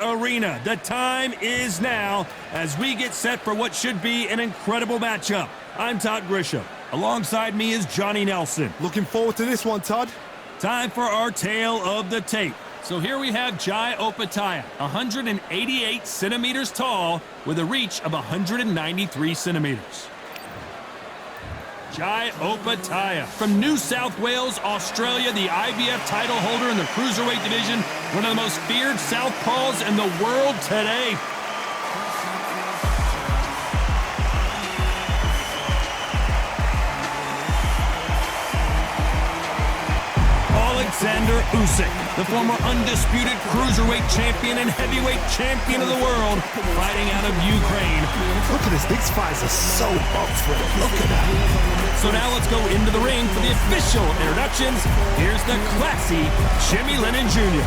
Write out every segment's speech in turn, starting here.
arena. The time is now as we get set for what should be an incredible matchup. I'm Todd Grisham. Alongside me is Johnny Nelson. Looking forward to this one, Todd. Time for our tale of the tape. So here we have Jai Opetaia, 188 centimeters tall with a reach of 193 centimeters. Jai Opetaia from New South Wales, Australia, the IBF title holder in the cruiserweight division, one of the most feared southpaws in the world today. Oleksandr Usyk, the former undisputed cruiserweight champion and heavyweight champion of the world, fighting out of Ukraine. Look at this, these fights are so boxed. Look at that. So now let's go into the ring for the official introductions. Here's the classy Jimmy Lennon Jr.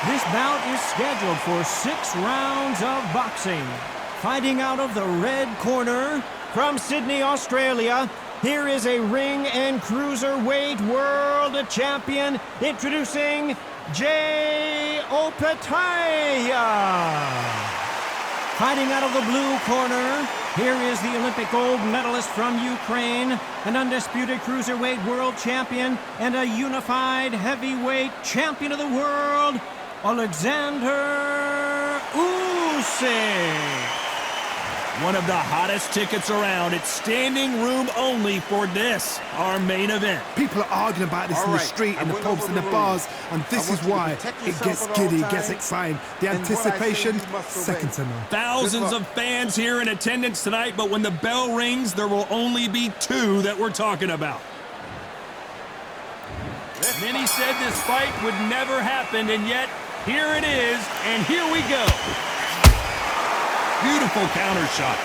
This bout is scheduled for 6 rounds of boxing. Fighting out of the red corner from Sydney, Australia, here is a ring and cruiserweight world champion, introducing Jai Opetaia. Fighting out of the blue corner, here is the Olympic gold medalist from Ukraine, an undisputed cruiserweight world champion and a unified heavyweight champion of the world, Oleksandr Usyk. One of the hottest tickets around. It's standing room only for this, our main event. People are arguing about this in the street, in the pubs, in the bars, and this is why it gets giddy, it gets exciting. The anticipation, second to none. Thousands of fans here in attendance tonight, but when the bell rings, there will only be 2 that we're talking about. Many said this fight would never happen, and yet here it is, and here we go. Beautiful counter shot.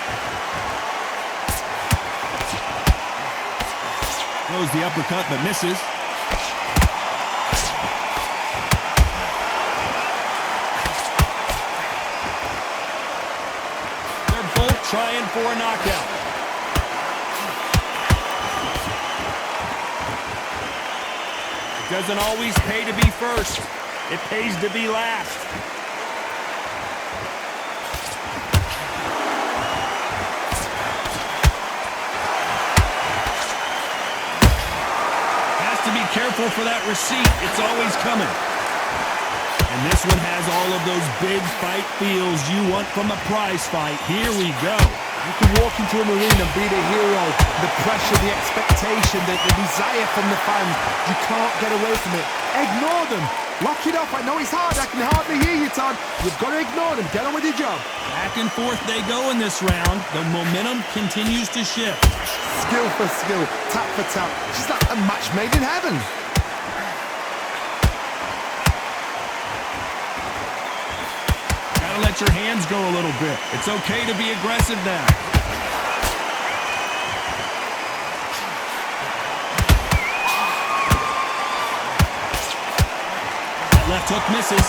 Throws the uppercut, but misses. They're both trying for a knockout. It doesn't always pay to be first. It pays to be last. Careful for that receipt. It's always coming. And this one has all of those big fight feels you want from a prize fight. Here we go. You can walk into an arena and be the hero. The pressure, the expectation, the desire from the fans. You can't get away from it. Ignore them. Lock it up. I know it's hard. I can hardly hear you, Todd. You've got to ignore them. Get on with your job. Back and forth they go in this round. The momentum continues to shift. Skill for skill, tap for tap. It's like a match made in heaven. Gotta let your hands go a little bit. It's okay to be aggressive now. That left hook misses.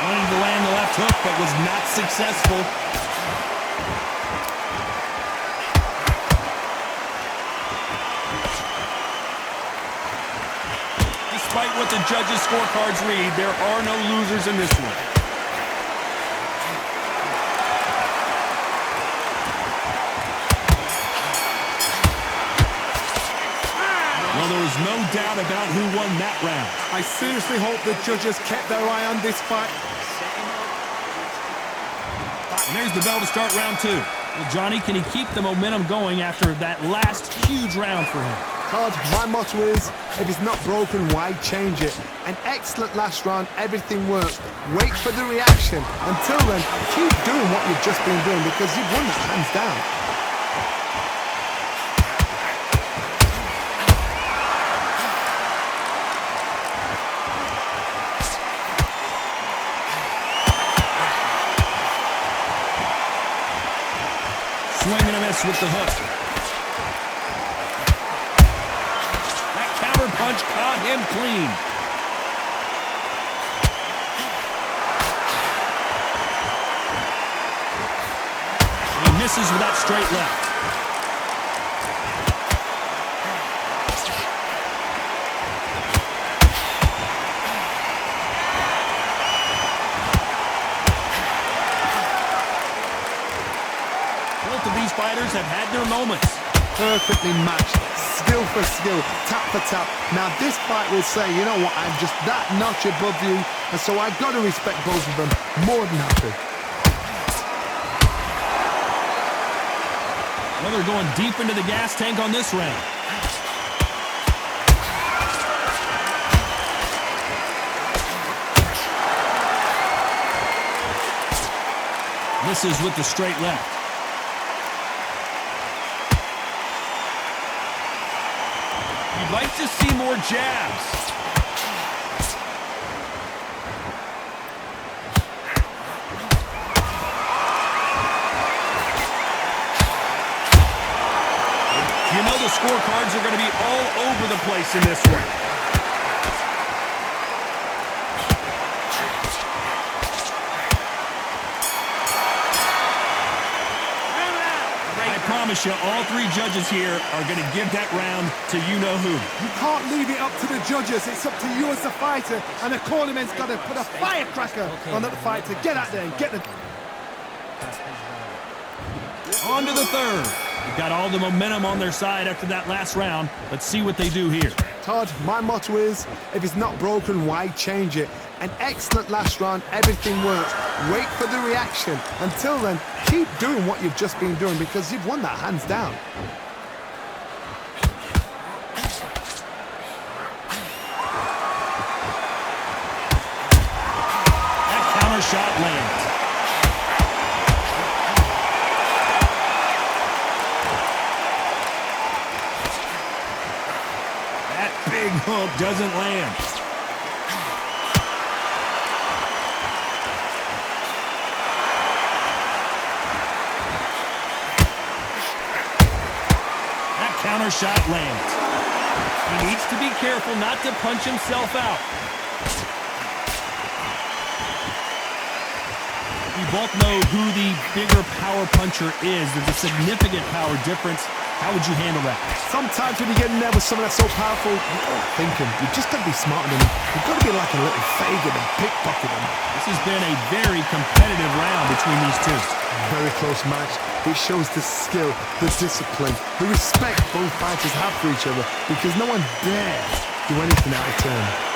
Wanted to land the left hook, but was not successful. Despite what the judges' scorecards read, there are no losers in this one. Well, there is no doubt about who won that round. I seriously hope the judges kept their eye on this fight. And there's the bell to start round 2. Well, Johnny, can he keep the momentum going after that last huge round for him? Todd, my motto is, if it's not broken, why change it? An excellent last round, everything worked. Wait for the reaction. Until then, keep doing what you've just been doing because you've won that hands down. Swing and a miss with the hook. That counter punch caught him clean. He misses with that straight left. have had their moments. Perfectly matched, skill for skill, tap for tap. Now this fight will say, you know what, I'm just that notch above you, and so I've got to respect both of them more than happy. Well, they're going deep into the gas tank on this round. Misses with the straight left. You'd like to see more jabs. You know the scorecards are going to be all over the place in this one. I promise you, all three judges here are going to give that round to you-know-who. You can't leave it up to the judges. It's up to you as the fighter, and the cornerman's got to put a firecracker on that fighter. Get out there and get the... On to the third. They've got all the momentum on their side after that last round. Let's see what they do here. Todd, my motto is, if it's not broken, why change it? An excellent last round, everything works. Wait for the reaction. Until then, keep doing what you've just been doing because you've won that hands down. That counter shot lands. Big hook doesn't land. That counter shot lands. He needs to be careful not to punch himself out. We both know who the bigger power puncher is. There's a significant power difference. How would you handle that? Sometimes when you get in there with someone that's so powerful, you got to think him. You just got to be smarter than him. You've got to be like a little faggot and pickpocket him. This has been a very competitive round between these two. Very close match. It shows the skill, the discipline, the respect both fighters have for each other because no one dares do anything out of turn.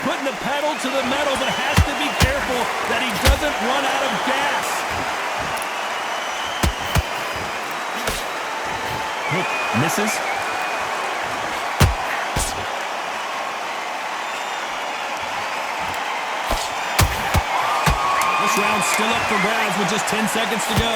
Putting the pedal to the metal, but has to be careful that he doesn't run out of gas. Hook misses. This round's still up for grabs with just 10 seconds to go.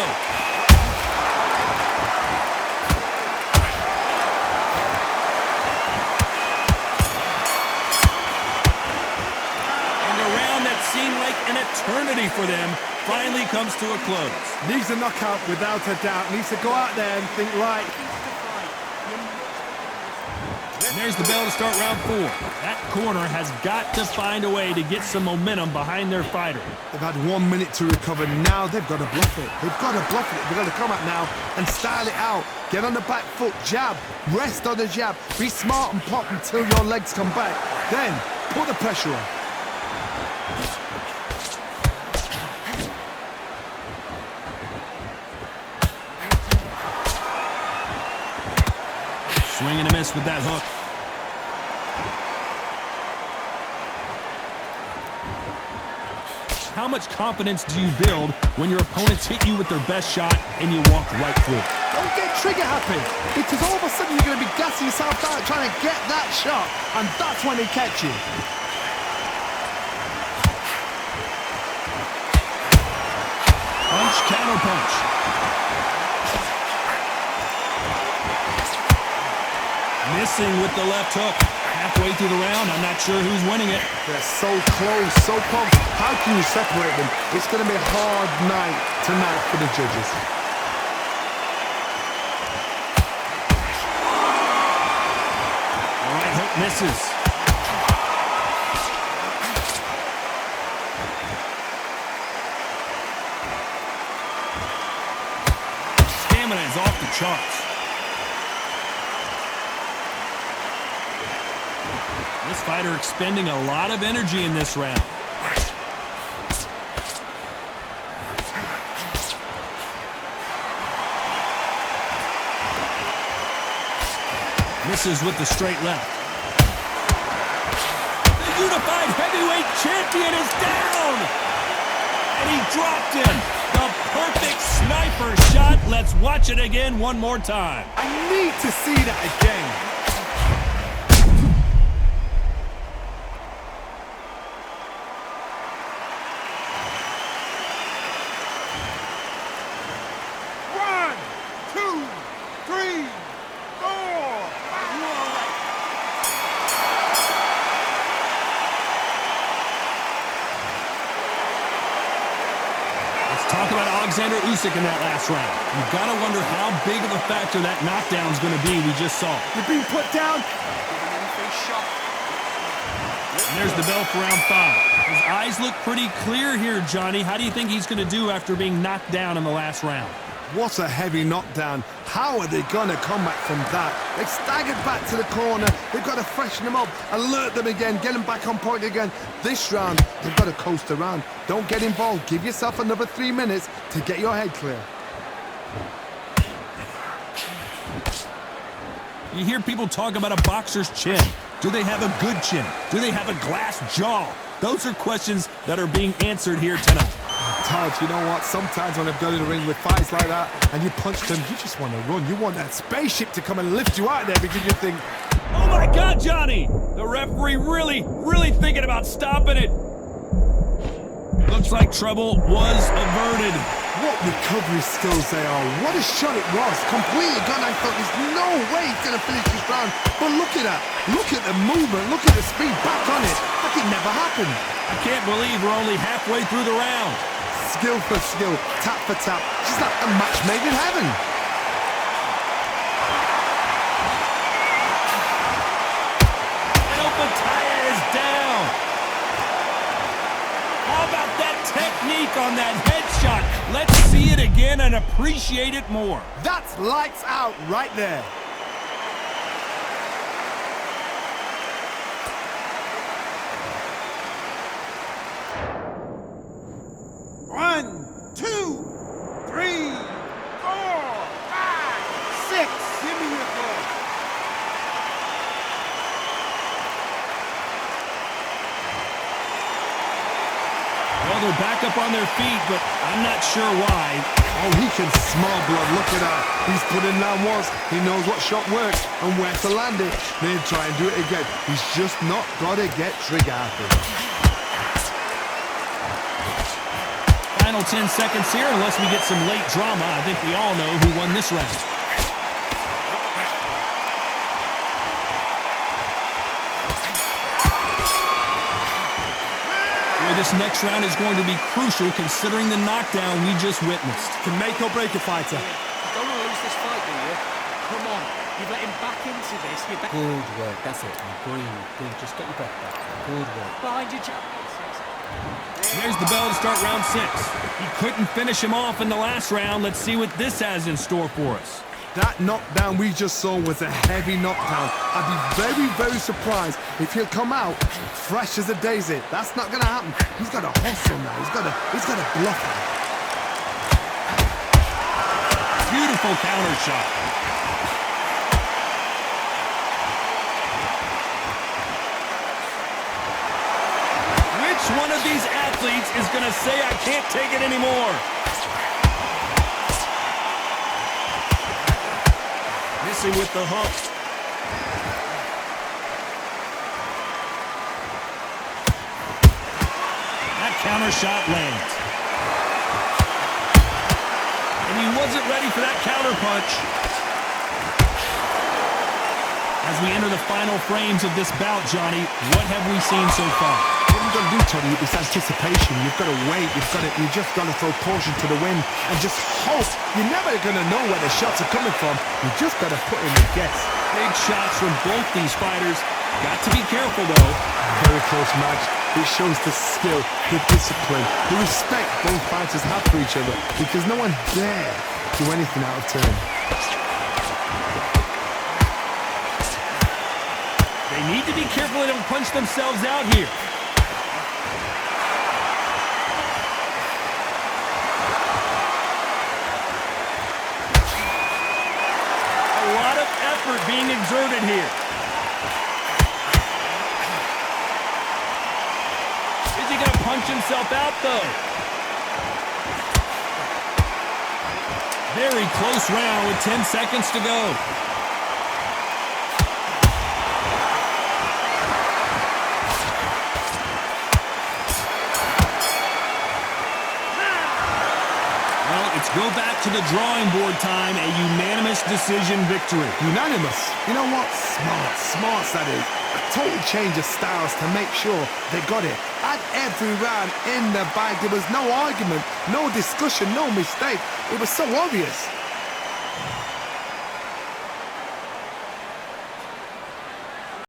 An eternity for them finally comes to a close. Needs a knockout without a doubt. Needs to go out there and think, right. And there's the bell to start round 4. That corner has got to find a way to get some momentum behind their fighter. They've had 1 minute to recover. Now they've got to bluff it. They've got to bluff it. They've got to come out now and style it out. Get on the back foot, jab, rest on the jab. Be smart and pop until your legs come back. Then put the pressure on. Swing and a miss with that hook. How much confidence do you build when your opponents hit you with their best shot and you walk right through? Don't get trigger happy, because all of a sudden you're going to be gassing yourself out trying to get that shot, and that's when they catch you. Punch, counter punch. Missing with the left hook. Halfway through the round, I'm not sure who's winning it. They're so close, so close. How can you separate them? It's going to be a hard night tonight for the judges. All right, hook misses. Stamina is off the charts. This fighter expending a lot of energy in this round. Misses with the straight left. The unified heavyweight champion is down! And he dropped him. The perfect sniper shot. Let's watch it again one more time. I need to see that again. Talk about Oleksandr Usyk in that last round. You've got to wonder how big of a factor that knockdown is going to be we just saw. You're being put down. And there's the bell for round 5. His eyes look pretty clear here, Johnny. How do you think he's going to do after being knocked down in the last round? What a heavy knockdown. How are they going to come back from that? They staggered back to the corner. They've got to freshen them up, alert them again, get them back on point again. This round, they've got to coast around. Don't get involved. Give yourself another 3 minutes to get your head clear. You hear people talk about a boxer's chin. Do they have a good chin? Do they have a glass jaw? Those are questions that are being answered here tonight. Todd, you know what? Sometimes when I've gone in the ring with fights like that and you punch them, you just want to run. You want that spaceship to come and lift you out of there because you think, oh my God, Johnny! The referee really thinking about stopping it. Looks like trouble was averted. what recovery skills they are. What a shot it was. Completely gone. I thought there's no way he's going to finish this round. But look at that. Look at the movement. Look at the speed back on it. Like it never happened. I can't believe we're only halfway through the round. Skill for skill, tap for tap. Just like a match made in heaven. And Opetaia is down. How about that technique on that headshot? Let's see it again and appreciate it more. That's lights out right there. One, two, three, four, five, six. Give me your ball. Well, they're back up on their feet, but I'm not sure why. Oh, he can smell blood. Look at that. He's putting down once. He knows what shot works and where to land it. Then try and do it again. He's just not got to get trigger happy. Final 10 seconds here, unless we get some late drama. I think we all know who won this round. Boy, this next round is going to be crucial considering the knockdown we just witnessed. Can make or break a fighter. You don't want to lose this fight, do you? Come on. You've let him back into this. Good work. That's it. Breathe. Just get your breath back. Good work. Behind your champion. There's the bell to start round 6. He couldn't finish him off in the last round. Let's see what this has in store for us. That knockdown we just saw was a heavy knockdown. I'd be very, very surprised if he'll come out fresh as a daisy. That's not going to happen. He's got to hustle now. He's got to bluff him. Beautiful counter shot. Which one of these athletes is going to say, I can't take it anymore? Missing with the hook. That counter shot lands. And he wasn't ready for that counter punch. As we enter the final frames of this bout, Johnny, what have we seen so far? What you've got to do, Tony, is anticipation. You've got to wait. You just got to throw caution to the wind and just hope. You're never going to know where the shots are coming from. You just got to put in the guess. Big shots from both these fighters. Got to be careful, though. Very close match. It shows the skill, the discipline, the respect both fighters have for each other because no one dare do anything out of turn. They need to be careful they don't punch themselves out here. A lot of effort being exerted here. Is he going to punch himself out, though? Very close round with 10 seconds to go. Let's go back to the drawing board time. A unanimous decision victory. Unanimous? You know what? Smart that is. A total change of styles to make sure they got it. At every round in the bag, there was no argument, no discussion, no mistake. It was so obvious.